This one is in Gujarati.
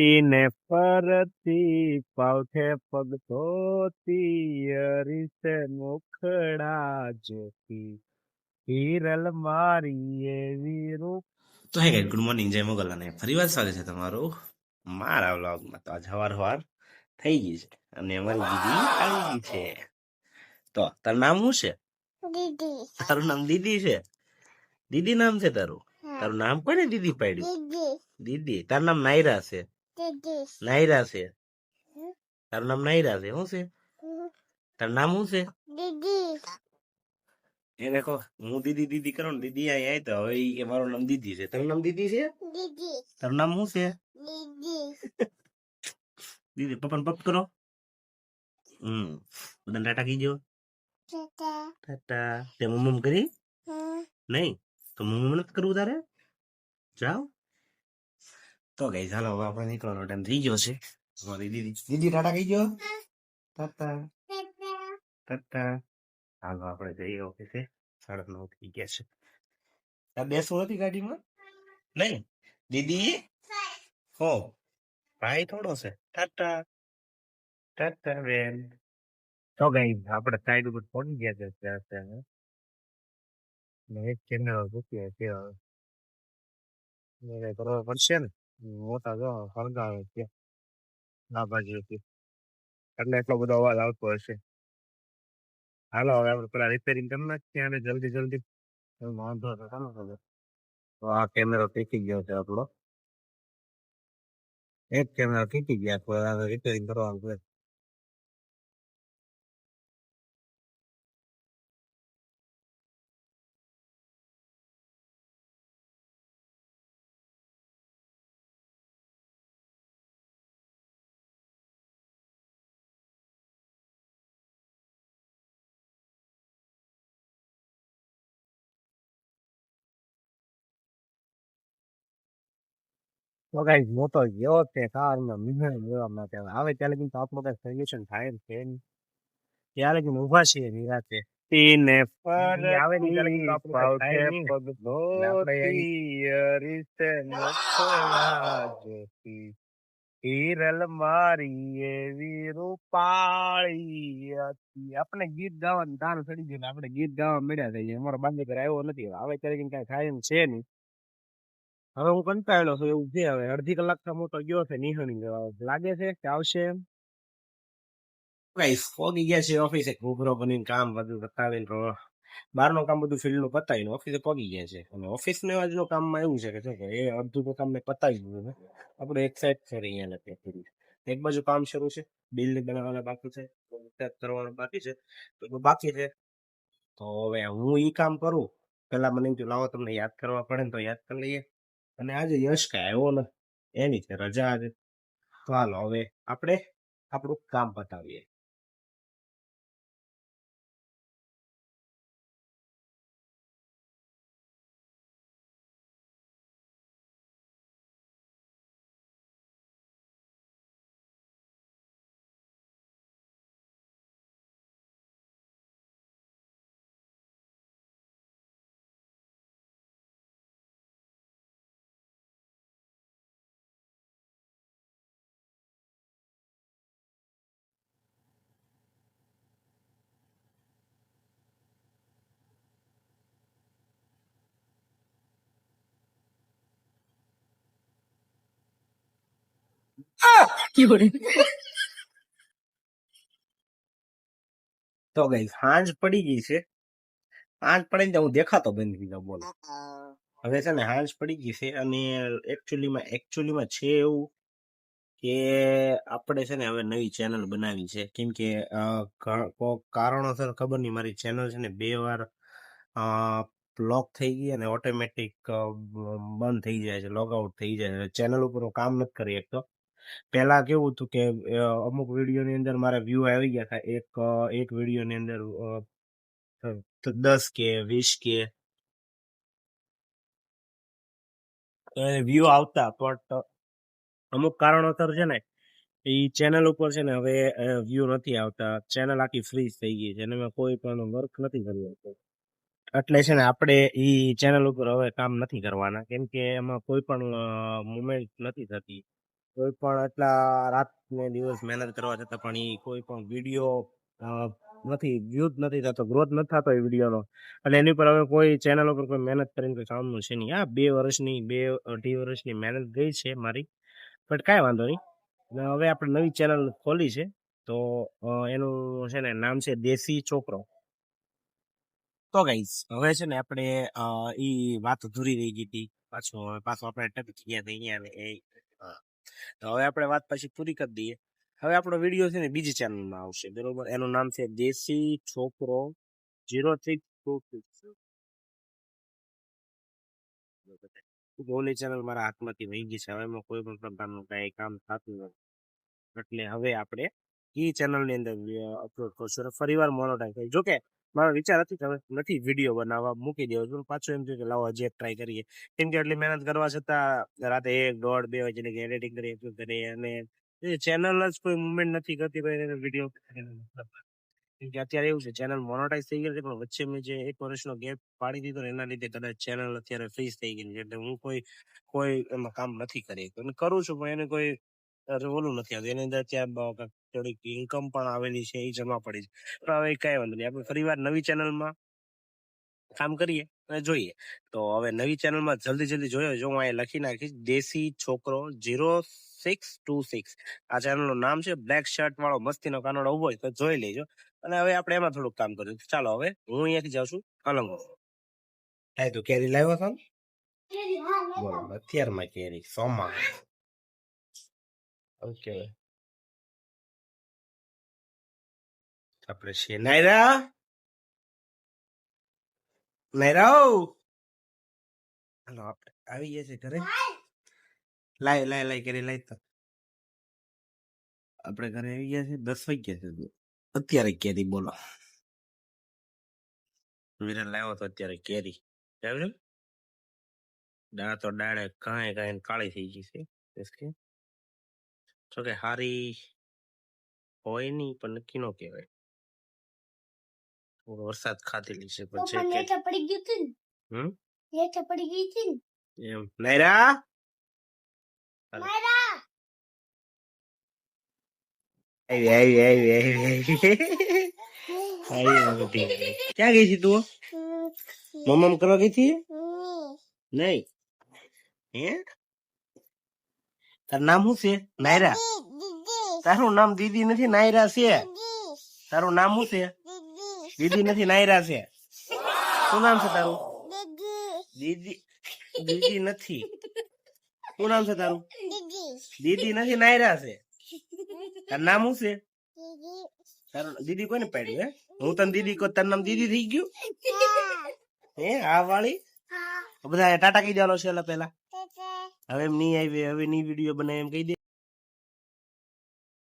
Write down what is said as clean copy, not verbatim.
તીને ફરતી પાવઠે પગ ધોતી અરીસે મુખડા જોતી હિરલ મારી એવી રૂપ. તો હે ગાઈસ, ગુડ મોર્નિંગ, જય મોગલ અને ફરીવાર સ્વાગત છે તમારું મારા વ્લોગમાં. તો આજ હવાર થઈ ગઈ છે અને અમારી દીદી આવી ગઈ છે. તો તારું નામ શું છે? દીદી. તારું નામ દીદી છે? દીદી નામ છે તારું? તારું નામ કોને દીદી પાડ્યું? દીદી. દીદી. તારું નામ નાયરા છે? દીદી. નાયરા છે? તારું નામ નાયરા છે? શું છે તારું નામ? શું છે દીદી. એને કહો હું દીદી દીદી કરો ને, દીદી અહીં આવી તો હવે ઈ કે મારું નામ દીદી છે. તારું નામ દીદી છે? દીદી. તારું નામ શું છે? દીદી. દીદી. પપ્પાને પપ કરો. બધાને ટાટા કીજો. ટાટા. ટાટા. તે મમ્મ કરી નહીં તો મમ્મી નથી કરવું તારે? જાઓ. તો ગઈ ચાલો, હવે આપણે નીકળવાનો ટાઈમ થઈ ગયો છે. અમારી દીદી દીદી ટાટા કીજો. ટાટા ટાટા. હાલો આપણે જઈએ ઓફિસે. 9:30 થઈ ગયા છે. આ બેસવું નથી ગાડીમાં? નહીં દીદી. હો ભાઈ થોડો છે. ટાટા ટાટા બેન. તો ગઈ આપણે સાઈડ ઉપર પહોંચી ગયા છે અત્યારે. એક ચેનલ રૂપિયા છે હવે કરવા પડશે ને. મોટા જો હળગાવે છે આ બાજુથી, એટલે એટલો બધો અવાજ આવતો હશે. હાલો હવે આપણે પેલા રિપેરિંગ કરી નાખીએ અને જલ્દી જલ્દી. વાંધો તો ચાલો હવે. તો આ કેમેરો ટીકી ગયો છે આપણો. એક કેમેરો ટીકી ગયા તો રિપેરિંગ કરવાનું છે. તો કઈ મોટો ગયો છે કારમાં મીઠાઈ લેવા માટે. આવે ત્યારે কিন্তু આપણું કઈ સોલ્યુશન થાય એમ છે નહીં. ત્યારે જ ઉભા છીએ નિરાતે. તીને ફરતી પાવઠે પગ ધોતી અરીસે મુખડા જોતી હિરલ મારી એવી રૂપાળી હતી. આપણે ગીત ગાવાનું તાન ચડી ગયું. આપણે ગીત ગાવા મળ્યા થઈ. અમારો બાંધીકર આવ્યો નથી. આવે ત્યારે કઈ થાય એમ છે નહીં. હવે હું કંટાળેલો છું એવું છે. હવે અડધી કલાક મોટો ગયો છે નિહણી લાગે છે કે આવશે એમ. ગાઈસ પોગી ગયા છે ઓફિસે. ઘૂઘરો બનીને કામ બધું બતાવીને બહારનું કામ બધું ફિલ્ડનું પતાવીને ઓફિસે પોગી ગયા છે. અને ઓફિસનું આજનું કામમાં એવું છે કે જો કે એ અડધું કામ મેં પતાવી દીધું છે. આપણે એક સાઈડ છે અહીંયા નથી. એક બાજુ કામ શરૂ છે, બિલ બનાવવાના બાકી છે, કરવાનું બાકી છે, તો બાકી છે. તો હવે હું ઈ કામ કરું પેલા મને એમ થયું લાવો તમને યાદ કરવા પડે ને તો યાદ કરી લઈએ. અને આજે યશ કઈ આવ્યો ને, એની છે રજા આજે. તો હાલો હવે આપણે આપણું કામ પતાવીએ. તો ગઈ સાંજ પડી ગઈ છે. સાંજ પડીને હું દેખાતો બંધ થઈ ગયો. બોલો હવે છે ને સાંજ પડી ગઈ છે. અને એકચ્યુઅલીમાં છે એવું કે આપણે છે ને હવે નવી ચેનલ બનાવી છે. કેમ કે કારણોસર ખબર નહીં મારી ચેનલ છે ને 2 વાર બ્લોક થઈ ગઈ અને ઓટોમેટિક બંધ થઈ જાય છે, લોગ આઉટ થઈ જાય છે. ચેનલ ઉપર હું કામ નથી કરી શકતો. પહેલા કેવું હતું કે અમુક વિડીયોની અંદર મારા વ્યૂ આવી ગયા હતા. એક વિડીયોની અંદર 10 કે 20 કે વ્યૂ આવતા. બટ અમુક કારણોસર છે ને એ ચેનલ ઉપર છે ને હવે વ્યૂ નથી આવતા. ચેનલ આખી ફ્રીઝ થઈ ગઈ છે અને મેં કોઈ પણ વર્ક નથી કર્યું. એટલે છે ને આપણે ઈ ચેનલ ઉપર હવે કામ નથી કરવાના. કેમ કે એમાં કોઈ પણ મુવમેન્ટ નથી થતી. કોઈ પણ એટલા રાત ને દિવસ મહેનત કરવા છતાં પણ ઈ કોઈ પણ વિડીયો નથી વ્યૂઝ નથી થતો, ગ્રોથ નથી થતો એ વિડીયોનો. એટલે એની પર હવે કોઈ ચેનલ ઉપર કોઈ મહેનત કરીને કોઈ કામનું છે નહીં. હા 2 વર્ષની મહેનત ગઈ છે મારી, બટ કાંઈ વાંધો નહીં. ને હવે આપણે નવી ચેનલ ખોલી છે, તો એનું છે ને નામ છે દેશી છોકરો. તો ગાઈસ હવે છે ને આપણે ઈ વાત અધૂરી રહી ગઈ હતી, પાછો આપણે ટકી ગયા હતા અહીંયા ને તો હવે આપણે વાત પછી પૂરી કરી દઈએ. હવે આપણો વિડીયો છે ને બીજી ચેનલમાં આવશે, બરોબર. એનું નામ છે દેશી છોકરો 0626. ઓલી ચેનલ મારા હાથમાંથી વહી ગઈ છે, હવે એમાં કોઈ પણ પ્રકારનું કઈ કામ થતું નથી. એટલે હવે આપણે ઈ ચેનલ ની અંદર અપલોડ કરશું અને ફરીવાર મોનોટાઈઝ થઈ. જોકે મારો વિચાર હતી કે હવે નથી વિડીયો બનાવવા, મૂકી દેવો છું. પાછું એમ થયું કે લાવો હજી એક ટ્રાય કરીએ, કેમ કે એટલી મહેનત કરવા છતાં રાતે 1, 1.5, 2 વાગે એડિટિંગ કરીએ અને ચેનલ જ કોઈ મુવમેન્ટ નથી કરતી વિડીયો. કેમ કે અત્યારે એવું છે, ચેનલ મોનોટાઈઝ થઈ ગઈ છે, પણ વચ્ચે મેં જે 1 વર્ષનો ગેપ પાડી દીધો ને એના લીધે કદાચ ચેનલ અત્યારે ફ્રીઝ થઈ ગઈ છે. એટલે હું કોઈ એમાં કામ નથી કરી શકતો. અને કરું છું પણ એને કોઈ ઓલું નથી આવતું. એની અંદર ત્યાં થોડીક ઇન્કમ પણ આવેલી છે, એ જમા પડી છે. પણ હવે કઈ વાંધો નહીં, આપણે ફરીવાર નવી ચેનલમાં કામ કરીએ અને જોઈએ. તો હવે નવી ચેનલમાં જલ્દી જોયો, જો હું અહીંયા લખી નાખીશ દેશી છોકરો 0626. આ ચેનલનું નામ છે. બ્લેક શર્ટ વાળો મસ્તીનો કાનડો ઉભો હોય તો જોઈ લેજો. અને હવે આપણે એમાં થોડુંક કામ કર્યું. ચાલો હવે હું અહીંયાથી જાઉં છું અલંગો. થાય તો કેરી લાવ્યો છો? બોલો અત્યારમાં કેરી સોમાં. ઓકે આપણે છે નાયરા હાલો આપણે આવી ગયા છે ઘરે. લાય કેરી લાય તો. આપણે ઘરે આવી ગયા છે, 10 વાગ્યા છે અત્યારે કેરી. બોલો વિરલ લાવ્યો તો અત્યારે કેરી. તો ડાળે કાંઈ કાળી થઈ ગઈ છે. જો કે હારી હોય નહીં, પણ નક્કી નો કહેવાય. વરસાદ ખાધેલી છે પણ છે કે પડી ગયું તું હમ લેટ પડી ગઈ હતી એમ. નાયરા મારા આવી. ક્યાં ગઈ હતી તું? મમ્મ કરવા ગઈ હતી? નહીં. હે તારું નામ શું છે? નાયરા. તારું નામ દીદી નથી, નાયરા છે. તારું નામ શું છે? દીદી નથી, નાયરા છે. શું નામ છે તારું? દીદી નથી. શું નામ છે તારું? દીદી નથી, નાયરા છે. તારું નામ શું છે? તારું દીદી કોને પાડ્યું? હે હું તને દીદી કહું, તારું નામ દીદી થઈ ગયું? હે આ વાળી બધા ટાટા કહી દેવાનો છે પેલા. હવે નહીં આવી, હવે નહીં વિડીયો બનાવે એમ કહી દે.